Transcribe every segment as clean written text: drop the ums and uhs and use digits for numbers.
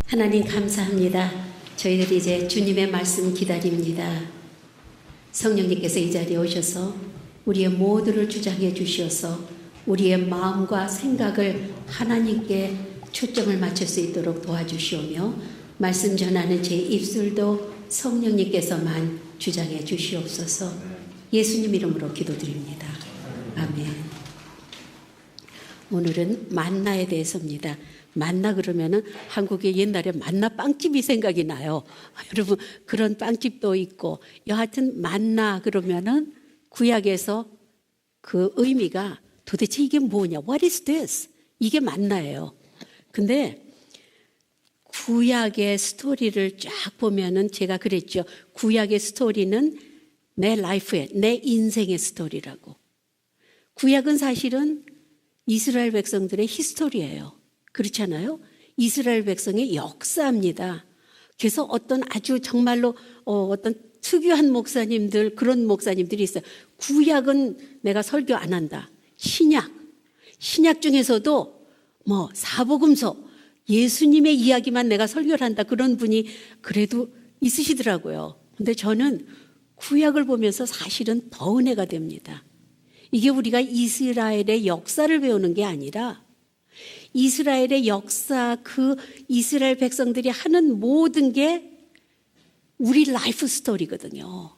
하나님 감사합니다. 저희들이 이제 주님의 말씀 기다립니다. 성령님께서 이 자리에 오셔서 우리의 모두를 주장해 주시어서 우리의 마음과 생각을 하나님께 초점을 맞출 수 있도록 도와주시오며 말씀 전하는 제 입술도 성령님께서만 주장해 주시옵소서. 예수님 이름으로 기도드립니다. 아멘. 오늘은 만나에 대해서입니다. 만나 그러면은 한국에 옛날에 만나 빵집이 생각이 나요. 여러분 그런 빵집도 있고 여하튼 만나 그러면은 구약에서 그 의미가 도대체 이게 뭐냐? What is this? 이게 만나예요. 근데 구약의 스토리를 쫙 보면은 제가 그랬죠. 구약의 스토리는 내 라이프의 내 인생의 스토리라고. 구약은 사실은 이스라엘 백성들의 히스토리예요. 그렇잖아요. 이스라엘 백성의 역사입니다. 그래서 어떤 아주 정말로 어떤 특유한 목사님들 그런 목사님들이 있어요. 구약은 내가 설교 안 한다. 신약 중에서도 뭐 사복음서 예수님의 이야기만 내가 설교를 한다. 그런 분이 그래도 있으시더라고요. 근데 저는 구약을 보면서 사실은 더 은혜가 됩니다. 이게 우리가 이스라엘의 역사를 배우는 게 아니라 이스라엘의 역사, 그 이스라엘 백성들이 하는 모든 게 우리 라이프 스토리거든요.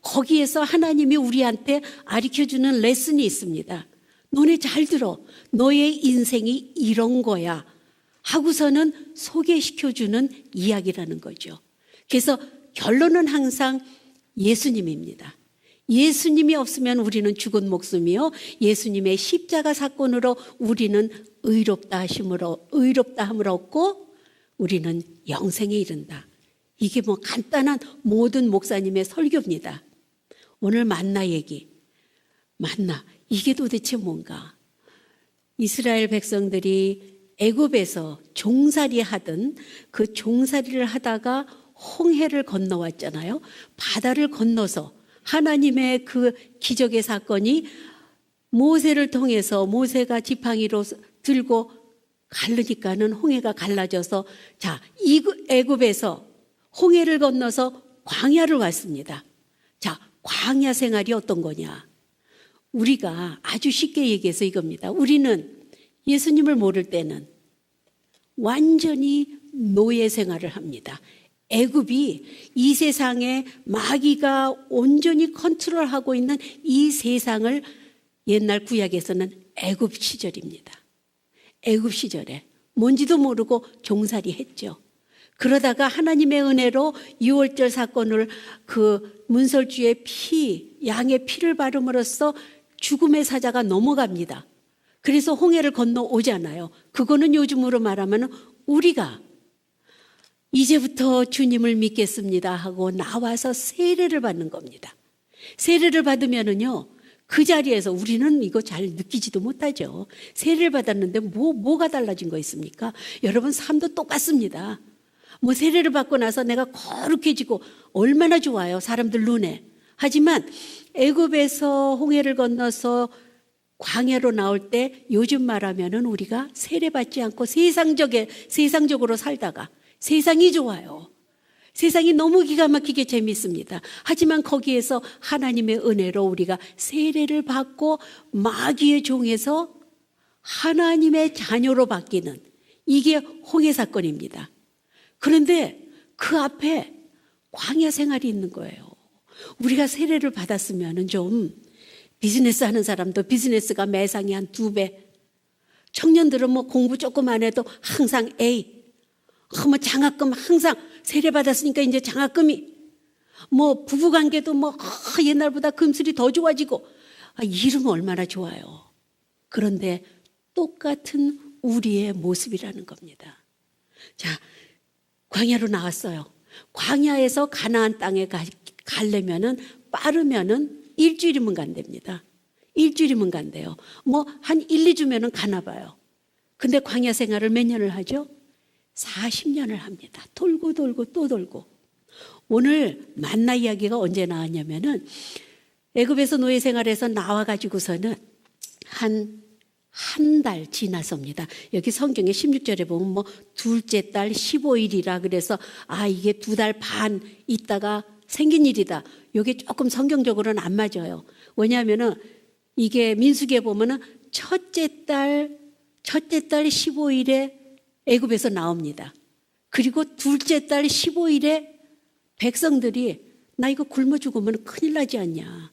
거기에서 하나님이 우리한테 가르쳐주는 레슨이 있습니다. 너네 잘 들어. 너의 인생이 이런 거야. 하고서는 소개시켜주는 이야기라는 거죠. 그래서 결론은 항상 예수님입니다. 예수님이 없으면 우리는 죽은 목숨이요. 예수님의 십자가 사건으로 우리는 의롭다 함을 얻고 우리는 영생에 이른다. 이게 뭐 간단한 모든 목사님의 설교입니다. 오늘 만나 얘기. 만나. 이게 도대체 뭔가? 이스라엘 백성들이 애굽에서 종살이 하던 그 종살이를 하다가 홍해를 건너왔잖아요. 바다를 건너서 하나님의 그 기적의 사건이 모세를 통해서 모세가 지팡이로 들고 가르니까는 홍해가 갈라져서 자, 애굽에서 홍해를 건너서 광야를 왔습니다. 자, 광야 생활이 어떤 거냐? 우리가 아주 쉽게 얘기해서 이겁니다. 우리는 예수님을 모를 때는 완전히 노예 생활을 합니다. 애굽이 이 세상에 마귀가 온전히 컨트롤하고 있는 이 세상을 옛날 구약에서는 애굽 시절입니다. 애굽 시절에 뭔지도 모르고 종살이 했죠. 그러다가 하나님의 은혜로 유월절 사건을 그 문설주의 양의 피를 바름으로써 죽음의 사자가 넘어갑니다. 그래서 홍해를 건너오잖아요. 그거는 요즘으로 말하면 우리가 이제부터 주님을 믿겠습니다 하고 나와서 세례를 받는 겁니다. 세례를 받으면은요, 그 자리에서 우리는 이거 잘 느끼지도 못하죠. 세례를 받았는데 뭐가 달라진 거 있습니까? 여러분 삶도 똑같습니다. 뭐 세례를 받고 나서 내가 거룩해지고 얼마나 좋아요. 사람들 눈에. 하지만 애굽에서 홍해를 건너서 광야로 나올 때 요즘 말하면은 우리가 세례 받지 않고 세상적으로 살다가 세상이 좋아요. 세상이 너무 기가 막히게 재밌습니다. 하지만 거기에서 하나님의 은혜로 우리가 세례를 받고 마귀의 종에서 하나님의 자녀로 바뀌는 이게 홍해 사건입니다. 그런데 그 앞에 광야 생활이 있는 거예요. 우리가 세례를 받았으면 좀 비즈니스 하는 사람도 비즈니스가 매상이 한 2배. 청년들은 뭐 공부 조금 안 해도 항상 A. 뭐 장학금 항상 세례 받았으니까 이제 장학금이 뭐 부부관계도 뭐 옛날보다 금슬이 더 좋아지고 이러면 얼마나 좋아요. 그런데 똑같은 우리의 모습이라는 겁니다. 자, 광야로 나왔어요. 광야에서 가나안 땅에 가려면은 빠르면은 일주일이면 간답니다. 일주일이면 간대요. 뭐 한 1-2주면은 가나 봐요. 근데 광야 생활을 몇 년을 하죠? 40년을 합니다. 돌고 또 돌고. 오늘 만나 이야기가 언제 나왔냐면은 애굽에서 노예 생활에서 나와가지고서는 한 한 달 지나서입니다. 여기 성경에 16절에 보면 뭐 둘째 달 15일이라 그래서 이게 2달 반 있다가 생긴 일이다. 이게 조금 성경적으로는 안 맞아요. 왜냐하면은 이게 민수기에 보면은 첫째 달 15일에 애굽에서 나옵니다. 그리고 둘째 달 15일에 백성들이 나 이거 굶어 죽으면 큰일 나지 않냐.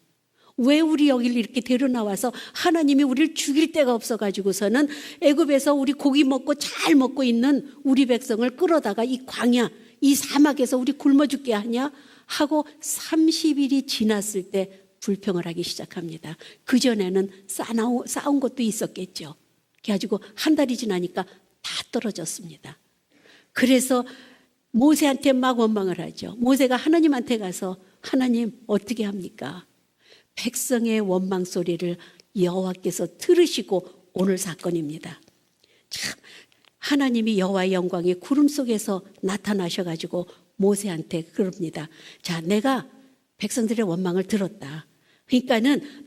왜 우리 여기를 이렇게 데려나와서 하나님이 우리를 죽일 데가 없어가지고서는 애굽에서 우리 고기 먹고 잘 먹고 있는 우리 백성을 끌어다가 이 광야, 이 사막에서 우리 굶어 죽게 하냐 하고 30일이 지났을 때 불평을 하기 시작합니다. 그전에는 싸운 것도 있었겠죠. 그래가지고 한 달이 지나니까 다 떨어졌습니다. 그래서 모세한테 막 원망을 하죠. 모세가 하나님한테 가서 하나님 어떻게 합니까? 백성의 원망 소리를 여호와께서 들으시고 오늘 사건입니다. 참 하나님이 여호와의 영광이 구름 속에서 나타나셔가지고 모세한테 그럽니다. 자, 내가 백성들의 원망을 들었다. 그러니까는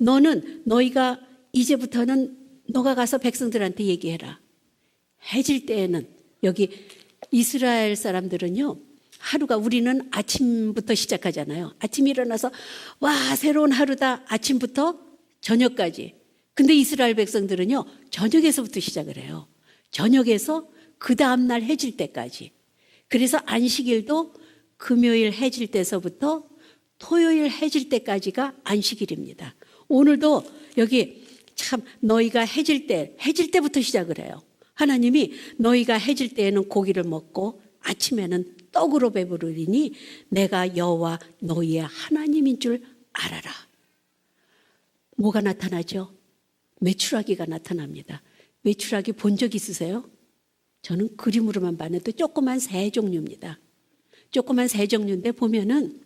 너희가 이제부터는 너가 가서 백성들한테 얘기해라. 해질 때에는 여기 이스라엘 사람들은요. 하루가 우리는 아침부터 시작하잖아요. 아침에 일어나서 와 새로운 하루다 아침부터 저녁까지. 근데 이스라엘 백성들은요. 저녁에서부터 시작을 해요. 저녁에서 그 다음날 해질 때까지. 그래서 안식일도 금요일 해질 때서부터 토요일 해질 때까지가 안식일입니다. 오늘도 여기 참 너희가 해질 때부터 시작을 해요. 하나님이 너희가 해질 때에는 고기를 먹고 아침에는 떡으로 배부르리니 내가 여호와 너희의 하나님인 줄 알아라. 뭐가 나타나죠? 메추라기가 나타납니다. 메추라기 본 적 있으세요? 저는 그림으로만 봤는데 조그만 새 종류입니다. 조그만 새 종류인데 보면은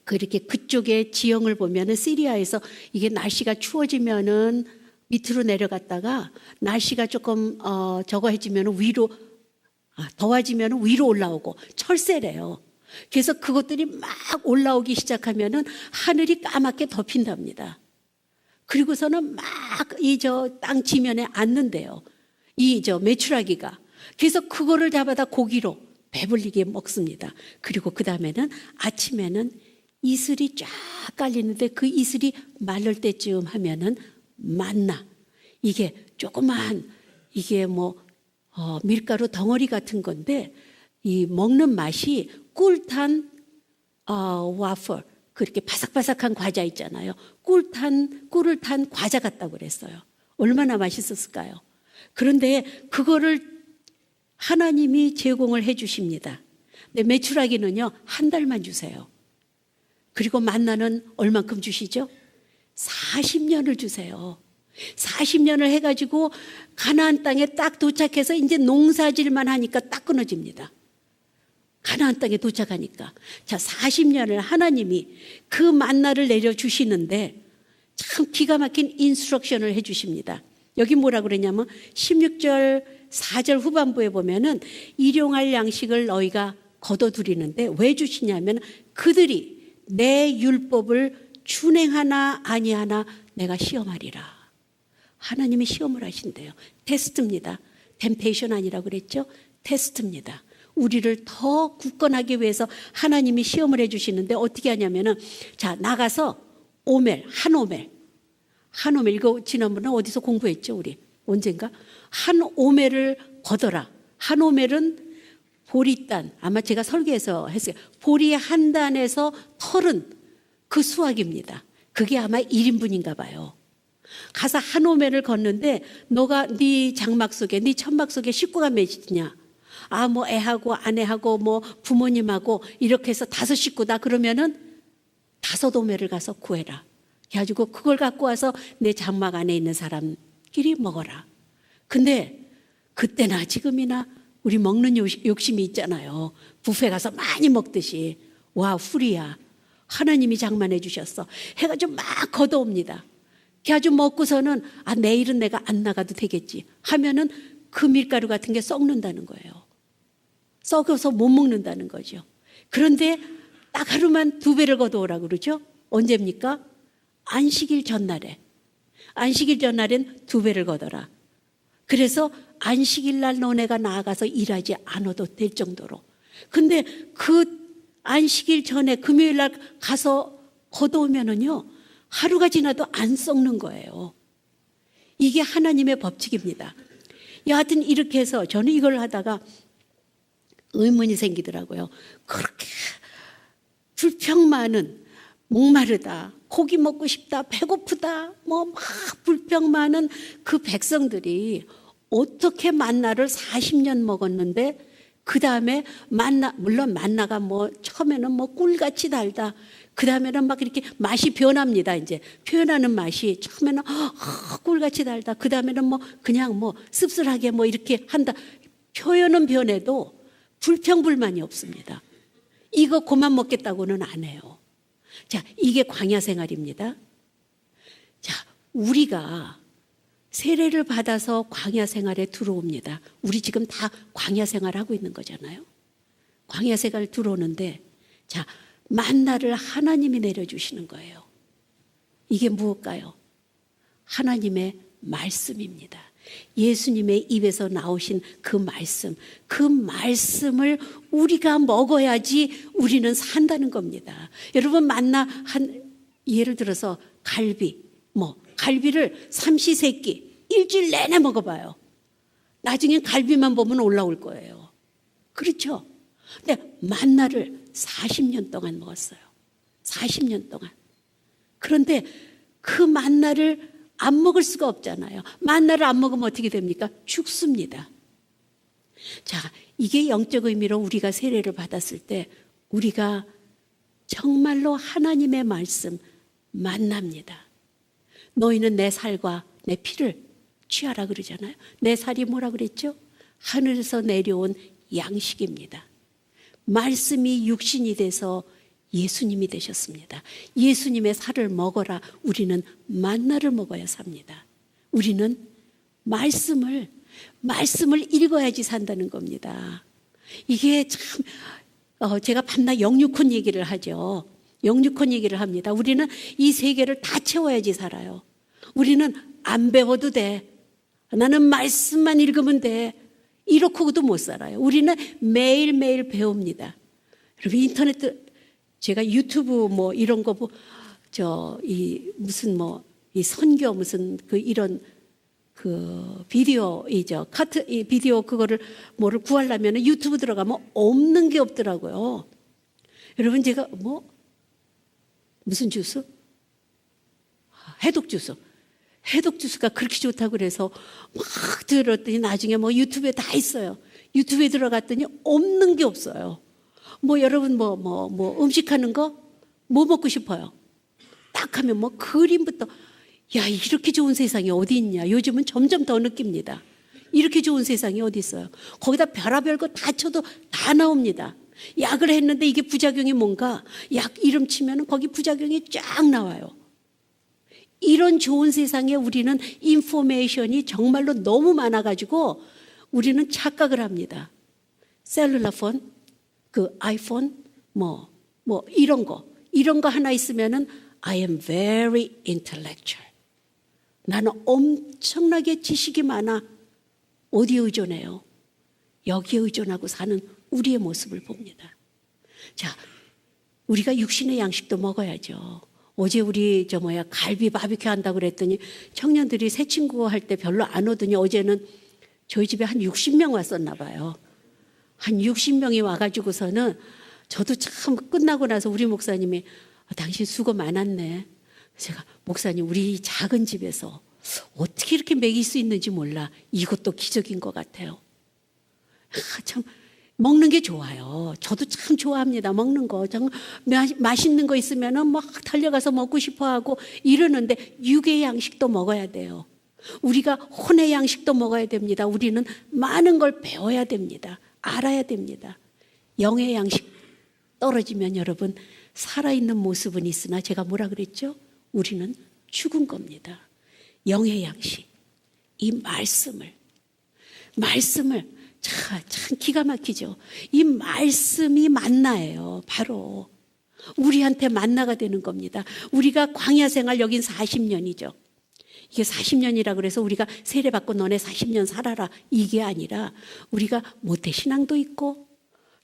그렇게 그쪽의 지형을 보면은 시리아에서 이게 날씨가 추워지면은 밑으로 내려갔다가 날씨가 조금 저거해지면은 위로 더워지면 위로 올라오고 철새래요. 그래서 그것들이 막 올라오기 시작하면은 하늘이 까맣게 덮인답니다. 그리고서는 막 이 땅 지면에 앉는데요. 이 메추라기가. 그래서 그거를 잡아다 고기로 배불리게 먹습니다. 그리고 그 다음에는 아침에는 이슬이 쫙 깔리는데 그 이슬이 마를 때쯤 하면은 만나. 이게 조그만 이게 밀가루 덩어리 같은 건데 이 먹는 맛이 꿀탄 와플 그렇게 바삭바삭한 과자 있잖아요. 꿀을 탄 과자 같다고 그랬어요. 얼마나 맛있었을까요? 그런데 그거를 하나님이 제공을 해 주십니다. 근데 메추라기는요 1달만 주세요. 그리고 만나는 얼만큼 주시죠? 40년을 주세요. 40년을 해가지고 가나안 땅에 딱 도착해서 이제 농사질만 하니까 딱 끊어집니다. 가나안 땅에 도착하니까. 자, 40년을 하나님이 그 만나를 내려주시는데 참 기가 막힌 인스트럭션을 해주십니다. 여기 뭐라 그러냐면 16절 4절 후반부에 보면은 일용할 양식을 너희가 거둬들이는데 왜 주시냐면 그들이 내 율법을 준행하나 아니하나 내가 시험하리라. 하나님이 시험을 하신대요. 테스트입니다. 템페이션 아니라고 그랬죠? 테스트입니다. 우리를 더 굳건하기 위해서 하나님이 시험을 해주시는데 어떻게 하냐면은 자 나가서 한 오멜 이거 지난번에 어디서 공부했죠 우리 언젠가 한 오멜을 거둬라. 한 오멜은 보리단 아마 제가 설계해서 했어요. 보리 한 단에서 털은 그 수확입니다. 그게 아마 1인분인가 봐요. 가서 한 오멜을 걷는데 너가 네 장막 속에 네 천막 속에 식구가 몇이냐? 애하고 아내하고 부모님하고 이렇게 해서 5 식구다 그러면은 5 오멜을 가서 구해라. 그래가지고 그걸 갖고 와서 내 장막 안에 있는 사람끼리 먹어라. 근데 그때나 지금이나 우리 먹는 욕심이 있잖아요. 뷔페 가서 많이 먹듯이 와 후리야. 하나님이 장만해 주셨어. 해가지고 막 걷어옵니다. 그래가지고 먹고서는 내일은 내가 안 나가도 되겠지 하면은 그 밀가루 같은 게 썩는다는 거예요. 썩어서 못 먹는다는 거죠. 그런데 딱 하루만 2배를 걷어오라고 그러죠. 언제입니까? 안식일 전날에. 안식일 전날엔 2배를 거둬라. 그래서 안식일 날 너네가 나아가서 일하지 않아도 될 정도로. 근데 그 안식일 전에 금요일 날 가서 거둬오면은요, 하루가 지나도 안 썩는 거예요. 이게 하나님의 법칙입니다. 여하튼 이렇게 해서 저는 이걸 하다가 의문이 생기더라고요. 그렇게 불평 많은, 목마르다, 고기 먹고 싶다, 배고프다, 뭐 막 불평 많은 그 백성들이 어떻게 만나를 40년 먹었는데 그 다음에 만나, 물론 만나가 뭐 처음에는 뭐 꿀같이 달다. 그 다음에는 막 이렇게 맛이 변합니다. 이제 표현하는 맛이 처음에는 꿀같이 달다. 그 다음에는 뭐 그냥 뭐 씁쓸하게 뭐 이렇게 한다. 표현은 변해도 불평불만이 없습니다. 이거 그만 먹겠다고는 안 해요. 자, 이게 광야 생활입니다. 자, 우리가 세례를 받아서 광야 생활에 들어옵니다. 우리 지금 다 광야 생활하고 있는 거잖아요. 광야 생활 들어오는데, 자, 만나를 하나님이 내려주시는 거예요. 이게 무엇일까요? 하나님의 말씀입니다. 예수님의 입에서 나오신 그 말씀을 우리가 먹어야지 우리는 산다는 겁니다. 여러분, 만나 예를 들어서 갈비를 삼시세끼 일주일 내내 먹어봐요. 나중엔 갈비만 보면 올라올 거예요. 그렇죠? 근데 만나를 40년 동안 먹었어요. 40년 동안. 그런데 그 만나를 안 먹을 수가 없잖아요. 만나를 안 먹으면 어떻게 됩니까? 죽습니다. 자, 이게 영적 의미로 우리가 세례를 받았을 때 우리가 정말로 하나님의 말씀 만납니다. 너희는 내 살과 내 피를 취하라 그러잖아요. 내 살이 뭐라 그랬죠? 하늘에서 내려온 양식입니다. 말씀이 육신이 돼서 예수님이 되셨습니다. 예수님의 살을 먹어라. 우리는 만나를 먹어야 삽니다. 우리는 말씀을 읽어야지 산다는 겁니다. 이게 참 제가 밤낮 영육혼 얘기를 하죠. 영육혼 얘기를 합니다. 우리는 이 세계를 다 채워야지 살아요. 우리는 안 배워도 돼. 나는 말씀만 읽으면 돼. 이렇게도 못 살아요. 우리는 매일매일 배웁니다. 여러분, 인터넷, 제가 유튜브 뭐 이런 거, 이 선교 무슨 이런 비디오이죠. 이 비디오 그거를 뭐를 구하려면 유튜브 들어가면 없는 게 없더라고요. 여러분, 제가 무슨 주스? 해독 주스가 그렇게 좋다고 그래서 막 들었더니 나중에 유튜브에 다 있어요. 유튜브에 들어갔더니 없는 게 없어요. 여러분 음식하는 거 뭐 먹고 싶어요? 딱 하면 그림부터, 야, 이렇게 좋은 세상이 어디 있냐. 요즘은 점점 더 느낍니다. 이렇게 좋은 세상이 어디 있어요. 거기다 별의별 거 다 쳐도 다 나옵니다. 약을 했는데 이게 부작용이 뭔가, 약 이름 치면 거기 부작용이 쫙 나와요. 이런 좋은 세상에 우리는 인포메이션이 정말로 너무 많아가지고 우리는 착각을 합니다. 셀룰라폰, 아이폰, 이런 거 하나 있으면은 I am very intellectual. 나는 엄청나게 지식이 많아. 어디에 의존해요? 여기에 의존하고 사는 우리의 모습을 봅니다. 자, 우리가 육신의 양식도 먹어야죠. 어제 우리 갈비 바비큐 한다고 그랬더니 청년들이 새 친구 할 때 별로 안 오더니 어제는 저희 집에 한 60명 왔었나 봐요. 한 60명이 와가지고서는 저도 참 끝나고 나서 우리 목사님이 당신 수고 많았네. 제가 목사님, 우리 작은 집에서 어떻게 이렇게 먹일 수 있는지 몰라. 이것도 기적인 것 같아요. 참 먹는 게 좋아요. 저도 참 좋아합니다. 먹는 거. 정말 맛있는 거 있으면 막 달려가서 먹고 싶어 하고 이러는데 육의 양식도 먹어야 돼요. 우리가 혼의 양식도 먹어야 됩니다. 우리는 많은 걸 배워야 됩니다. 알아야 됩니다. 영의 양식 떨어지면 여러분, 살아있는 모습은 있으나 제가 뭐라 그랬죠? 우리는 죽은 겁니다. 영의 양식, 이 말씀을 참 기가 막히죠. 이 말씀이 만나예요. 바로 우리한테 만나가 되는 겁니다. 우리가 광야 생활 여긴 40년이죠. 이게 40년이라 그래서 우리가 세례받고 너네 40년 살아라 이게 아니라 우리가 모태신앙도 있고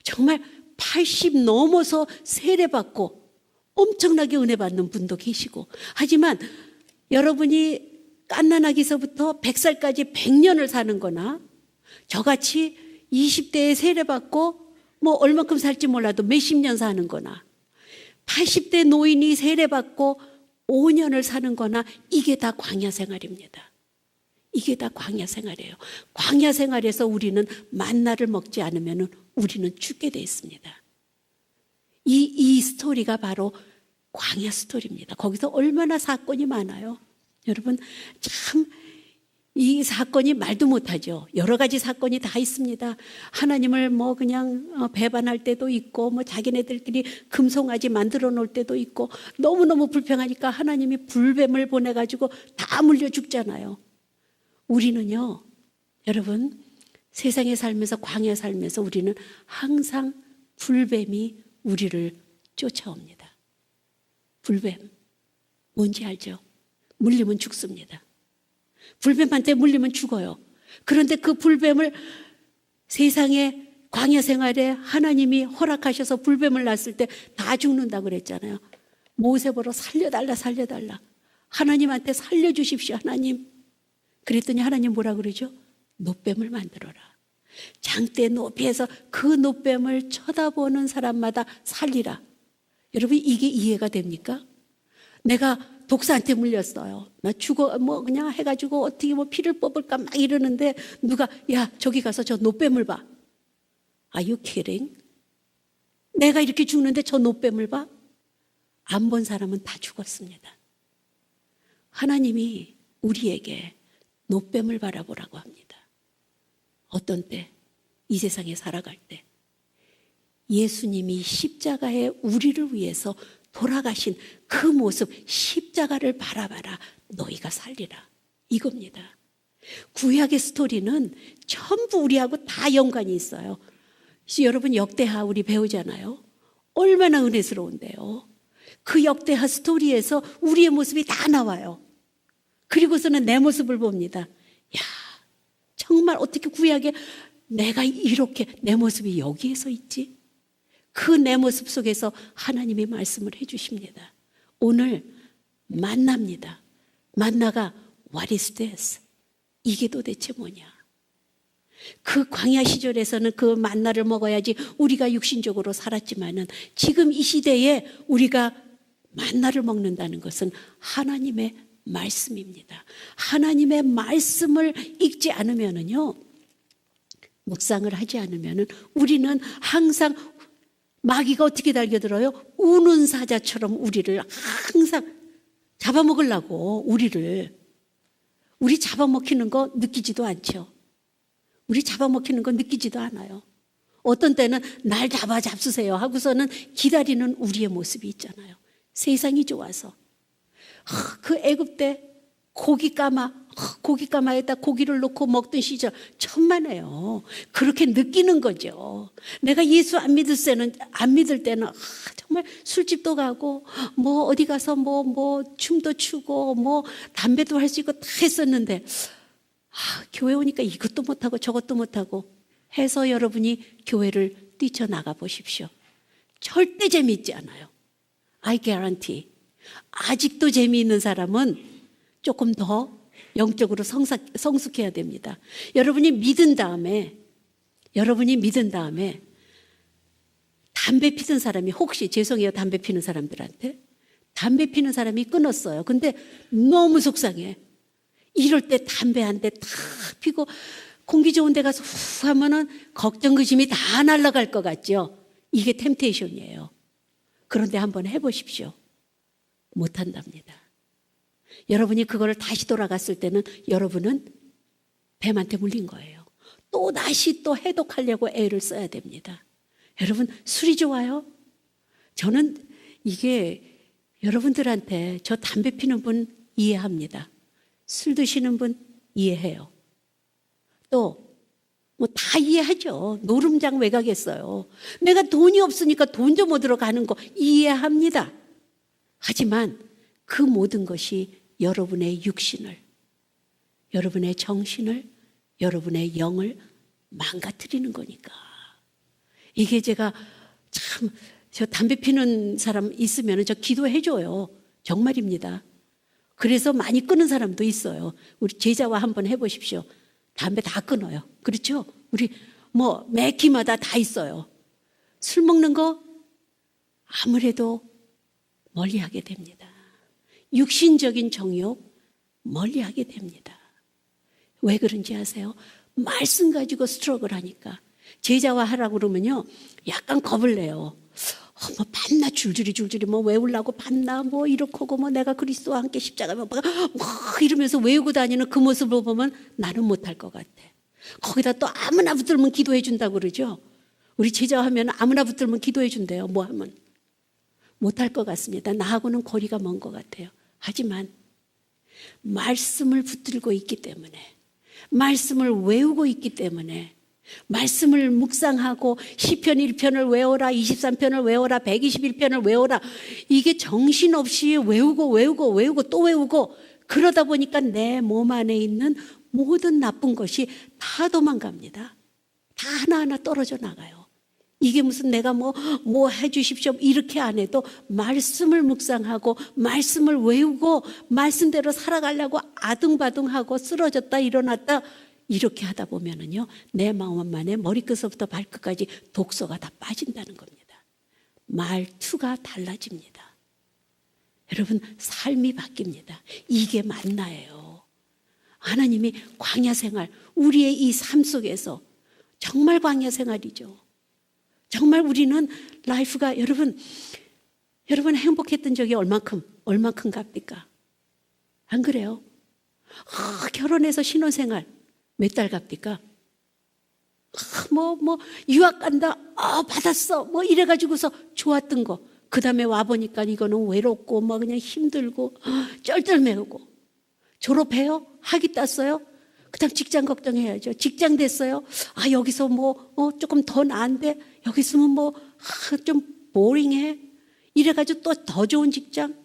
정말 80 넘어서 세례받고 엄청나게 은혜 받는 분도 계시고 하지만 여러분이 갓난아기서부터 100살까지 100년을 사는 거나 저같이 20대에 세례받고 뭐 얼마큼 살지 몰라도 몇십 년 사는 거나 80대 노인이 세례받고 5년을 사는 거나 이게 다 광야 생활입니다. 이게 다 광야 생활이에요. 광야 생활에서 우리는 만나를 먹지 않으면 우리는 죽게 돼 있습니다. 이 스토리가 바로 광야 스토리입니다. 거기서 얼마나 사건이 많아요. 여러분 참 이 사건이 말도 못하죠. 여러 가지 사건이 다 있습니다. 하나님을 뭐 그냥 배반할 때도 있고 뭐 자기네들끼리 금송아지 만들어 놓을 때도 있고 너무너무 불평하니까 하나님이 불뱀을 보내가지고 다 물려 죽잖아요. 우리는요 여러분 세상에 살면서 광야 살면서 우리는 항상 불뱀이 우리를 쫓아옵니다. 불뱀 뭔지 알죠? 물리면 죽습니다. 불뱀한테 물리면 죽어요. 그런데 그 불뱀을 세상에 광야 생활에 하나님이 허락하셔서 불뱀을 낳았을 때 다 죽는다 그랬잖아요. 모세 보러 살려달라 살려달라. 하나님한테 살려주십시오 하나님. 그랬더니 하나님 뭐라 그러죠? 노뱀을 만들어라. 장대 높이에서 그 노뱀을 쳐다보는 사람마다 살리라. 여러분 이게 이해가 됩니까? 내가 독사한테 물렸어요. 나 죽어 뭐 그냥 해가지고 어떻게 뭐 피를 뽑을까 막 이러는데 누가 야 저기 가서 저 노뱀을 봐. Are you kidding? 내가 이렇게 죽는데 저 노뱀을 봐? 안 본 사람은 다 죽었습니다. 하나님이 우리에게 노뱀을 바라보라고 합니다. 어떤 때? 이 세상에 살아갈 때. 예수님이 십자가에 우리를 위해서 돌아가신 그 모습 십자가를 바라봐라 너희가 살리라 이겁니다. 구약의 스토리는 전부 우리하고 다 연관이 있어요. 여러분 역대하 우리 배우잖아요. 얼마나 은혜스러운데요. 그 역대하 스토리에서 우리의 모습이 다 나와요. 그리고서는 내 모습을 봅니다. 야 정말 어떻게 구약에 내가 이렇게 내 모습이 여기에서 있지? 그 내 모습 속에서 하나님이 말씀을 해주십니다. 오늘 만납니다. 만나가 What is this? 이게 도대체 뭐냐? 그 광야 시절에서는 그 만나를 먹어야지 우리가 육신적으로 살았지만은 지금 이 시대에 우리가 만나를 먹는다는 것은 하나님의 말씀입니다. 하나님의 말씀을 읽지 않으면은요, 묵상을 하지 않으면은 우리는 항상 마귀가 어떻게 달겨들어요? 우는 사자처럼 우리를 항상 잡아먹으려고 우리 잡아먹히는 거 느끼지도 않죠. 우리 잡아먹히는 거 느끼지도 않아요. 어떤 때는 날 잡수세요 하고서는 기다리는 우리의 모습이 있잖아요. 세상이 좋아서. 그 애굽 때 고깃가마에다 고기를 넣고 먹던 시절 천만에요. 그렇게 느끼는 거죠. 내가 예수 안 믿을 때는 정말 술집도 가고 뭐 어디 가서 뭐 춤도 추고 뭐 담배도 할 수 있고 다 했었는데 교회 오니까 이것도 못하고 저것도 못하고 해서 여러분이 교회를 뛰쳐나가 보십시오. 절대 재미있지 않아요. I guarantee. 아직도 재미있는 사람은 조금 더 영적으로 성숙해야 됩니다. 여러분이 믿은 다음에 담배 피던 사람이 혹시 죄송해요 담배 피는 사람들한테 담배 피는 사람이 끊었어요. 근데 너무 속상해. 이럴 때 담배 한 대 탁 피고 공기 좋은 데 가서 후 하면은 걱정 의심이 다 날아갈 것 같죠. 이게 템테이션이에요. 그런데 한번 해보십시오. 못한답니다. 여러분이 그거를 다시 돌아갔을 때는 여러분은 뱀한테 물린 거예요. 또 다시 또 해독하려고 애를 써야 됩니다. 여러분 술이 좋아요? 저는 이게 여러분들한테 저 담배 피는 분 이해합니다. 술 드시는 분 이해해요. 또 뭐 다 이해하죠. 노름장 왜 가겠어요. 내가 돈이 없으니까 돈 좀 얻으러 가는 거 이해합니다. 하지만 그 모든 것이 여러분의 육신을 여러분의 정신을, 여러분의 영을 망가뜨리는 거니까. 이게 제가 참, 저 담배 피는 사람 있으면 저 기도해줘요. 정말입니다. 그래서 많이 끊은 사람도 있어요. 우리 제자와 한번 해보십시오. 담배 다 끊어요. 그렇죠? 우리 뭐 매 끼마다 다 있어요. 술 먹는 거 아무래도 멀리하게 됩니다. 육신적인 정욕 멀리하게 됩니다. 왜 그런지 아세요? 말씀 가지고 스트럭을 하니까. 제자와 하라고 그러면요 약간 겁을 내요. 뭐 밤낮 줄줄이 뭐 외우려고 밤낮 뭐 이렇고 뭐 내가 그리스도와 함께 십자가에 뭐 이러면서 외우고 다니는 그 모습을 보면 나는 못할 것 같아. 거기다 또 아무나 붙들면 기도해 준다고 그러죠. 우리 제자 하면 아무나 붙들면 기도해 준대요. 뭐 하면 못할 것 같습니다. 나하고는 거리가 먼 것 같아요. 하지만 말씀을 붙들고 있기 때문에, 말씀을 외우고 있기 때문에, 말씀을 묵상하고 시편 1편을 외워라, 23편을 외워라, 121편을 외워라, 이게 정신없이 외우고 또 외우고 그러다 보니까 내 몸 안에 있는 모든 나쁜 것이 다 도망갑니다. 다 하나하나 떨어져 나가요. 이게 무슨 내가 뭐 해주십시오 이렇게 안 해도 말씀을 묵상하고 말씀을 외우고 말씀대로 살아가려고 아등바등하고 쓰러졌다 일어났다 이렇게 하다 보면은요 내 마음 안에 머리끝부터 발끝까지 독소가 다 빠진다는 겁니다. 말투가 달라집니다. 여러분 삶이 바뀝니다. 이게 만나예요. 하나님이 광야 생활, 우리의 이 삶 속에서 정말 광야 생활이죠. 정말 우리는 라이프가 여러분 행복했던 적이 얼만큼 갑니까? 안 그래요? 결혼해서 신혼생활 몇 달 갑니까? 유학 간다, 받았어, 뭐 이래가지고서 좋았던 거. 그 다음에 와보니까 이거는 외롭고, 그냥 힘들고, 쩔쩔매우고. 졸업해요? 학위 땄어요? 그 다음 직장 걱정해야죠. 직장 됐어요? 여기서 조금 더 나은데, 여기 있으면 좀 보링해. 이래가지고 또 더 좋은 직장.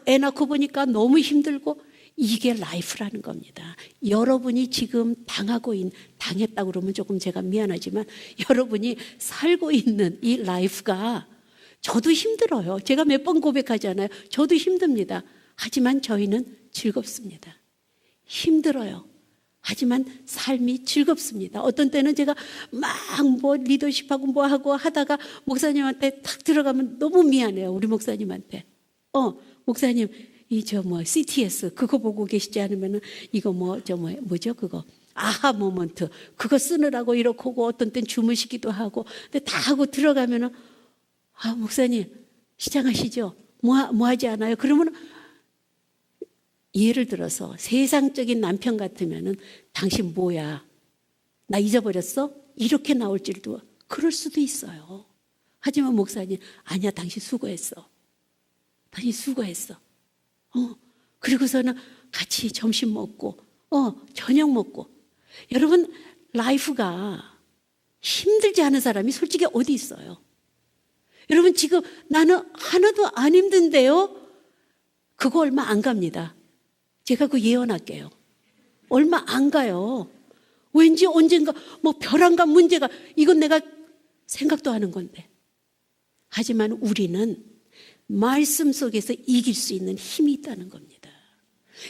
애 낳고 보니까 너무 힘들고, 이게 라이프라는 겁니다. 여러분이 지금 당했다고 그러면 조금 제가 미안하지만 여러분이 살고 있는 이 라이프가 저도 힘들어요. 제가 몇 번 고백하잖아요. 저도 힘듭니다. 하지만 저희는 즐겁습니다. 힘들어요. 하지만 삶이 즐겁습니다. 어떤 때는 제가 막 리더십하고 하고 하다가 목사님한테 탁 들어가면 너무 미안해요. 우리 목사님한테. 목사님 CTS 그거 보고 계시지 않으면은 이거 뭐죠 그거 아하 모먼트 그거 쓰느라고 이렇게 하고 어떤 땐 주무시기도 하고 근데 다 하고 들어가면은 목사님 시장하시죠 뭐 하지 않아요? 그러면 예를 들어서 세상적인 남편 같으면은 당신 뭐야 나 잊어버렸어? 이렇게 나올 줄도 그럴 수도 있어요. 하지만 목사님 아니야 당신 수고했어. 당신 수고했어. 그리고서는 같이 점심 먹고, 저녁 먹고. 여러분, 라이프가 힘들지 않은 사람이 솔직히 어디 있어요? 여러분, 지금 나는 하나도 안 힘든데요? 그거 얼마 안 갑니다. 제가 그거 예언할게요. 얼마 안 가요. 왠지 언젠가, 벼랑간 문제가, 이건 내가 생각도 하는 건데. 하지만 우리는 말씀 속에서 이길 수 있는 힘이 있다는 겁니다.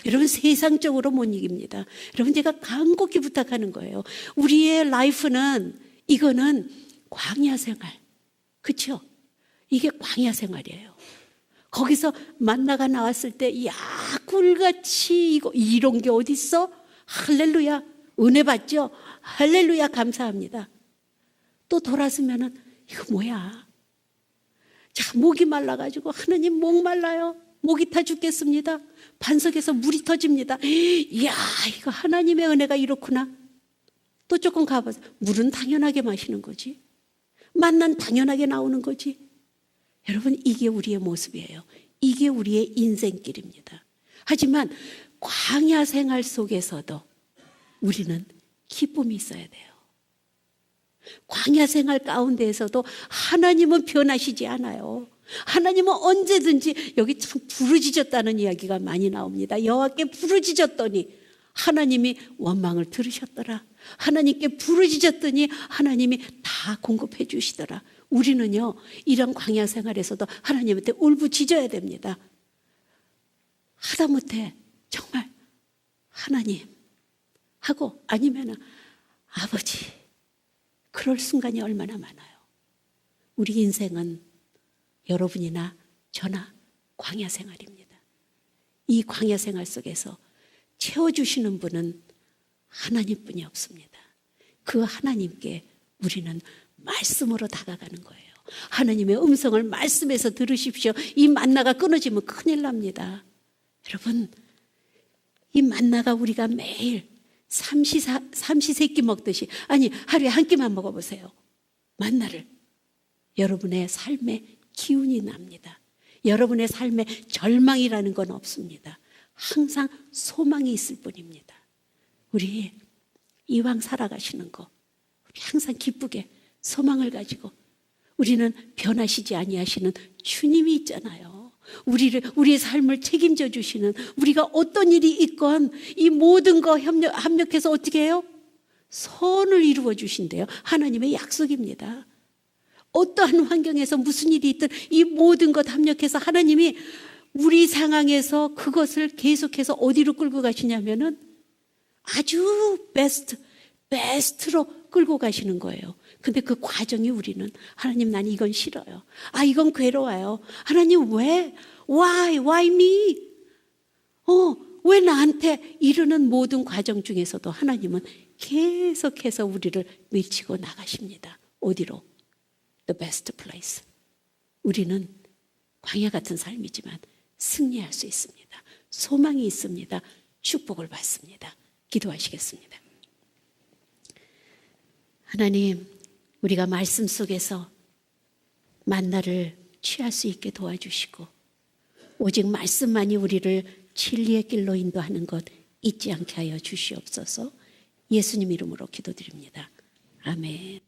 여러분 세상적으로 못 이깁니다. 여러분 제가 간곡히 부탁하는 거예요. 우리의 라이프는 이거는 광야 생활. 그렇죠? 이게 광야 생활이에요. 거기서 만나가 나왔을 때 꿀같이 이런 게 어디 있어? 할렐루야. 은혜 받죠? 할렐루야 감사합니다. 또 돌아서면은 이거 뭐야? 자, 목이 말라가지고 하느님 목 말라요. 목이 타 죽겠습니다. 반석에서 물이 터집니다. 이야 이거 하나님의 은혜가 이렇구나. 또 조금 가봐서 물은 당연하게 마시는 거지. 만난 당연하게 나오는 거지. 여러분 이게 우리의 모습이에요. 이게 우리의 인생길입니다. 하지만 광야 생활 속에서도 우리는 기쁨이 있어야 돼요. 광야 생활 가운데에서도 하나님은 변하시지 않아요. 하나님은 언제든지, 여기 참 부르짖었다는 이야기가 많이 나옵니다. 여호와께 부르짖었더니 하나님이 원망을 들으셨더라. 하나님께 부르짖었더니 하나님이 다 공급해 주시더라. 우리는요, 이런 광야 생활에서도 하나님한테 울부짖어야 됩니다. 하다못해 정말 하나님 하고, 아니면 아버지, 그럴 순간이 얼마나 많아요. 우리 인생은 여러분이나 저나 광야 생활입니다. 이 광야 생활 속에서 채워주시는 분은 하나님뿐이 없습니다. 그 하나님께 우리는 말씀으로 다가가는 거예요. 하나님의 음성을 말씀에서 들으십시오. 이 만나가 끊어지면 큰일 납니다. 여러분, 이 만나가 우리가 매일 삼시세끼 먹듯이, 아니 하루에 한 끼만 먹어보세요. 만나를. 여러분의 삶에 기운이 납니다. 여러분의 삶에 절망이라는 건 없습니다. 항상 소망이 있을 뿐입니다. 우리 이왕 살아가시는 거, 우리 항상 기쁘게 소망을 가지고, 우리는 변하시지 아니하시는 주님이 있잖아요. 우리의 삶을 책임져 주시는, 우리가 어떤 일이 있건 이 모든 거 합력해서 어떻게 해요? 선을 이루어 주신대요. 하나님의 약속입니다. 어떠한 환경에서 무슨 일이 있든 이 모든 것 합력해서 하나님이 우리 상황에서 그것을 계속해서 어디로 끌고 가시냐면은 아주 베스트로 끌고 가시는 거예요. 근데 그 과정이, 우리는 하나님, 난 이건 싫어요. 아, 이건 괴로워요. 하나님, 왜? Why me? 왜 나한테? 이르는 모든 과정 중에서도 하나님은 계속해서 우리를 밀치고 나가십니다. 어디로? The best place. 우리는 광야 같은 삶이지만 승리할 수 있습니다. 소망이 있습니다. 축복을 받습니다. 기도하시겠습니다. 하나님, 우리가 말씀 속에서 만나를 취할 수 있게 도와주시고, 오직 말씀만이 우리를 진리의 길로 인도하는 것 잊지 않게 하여 주시옵소서. 예수님 이름으로 기도드립니다. 아멘.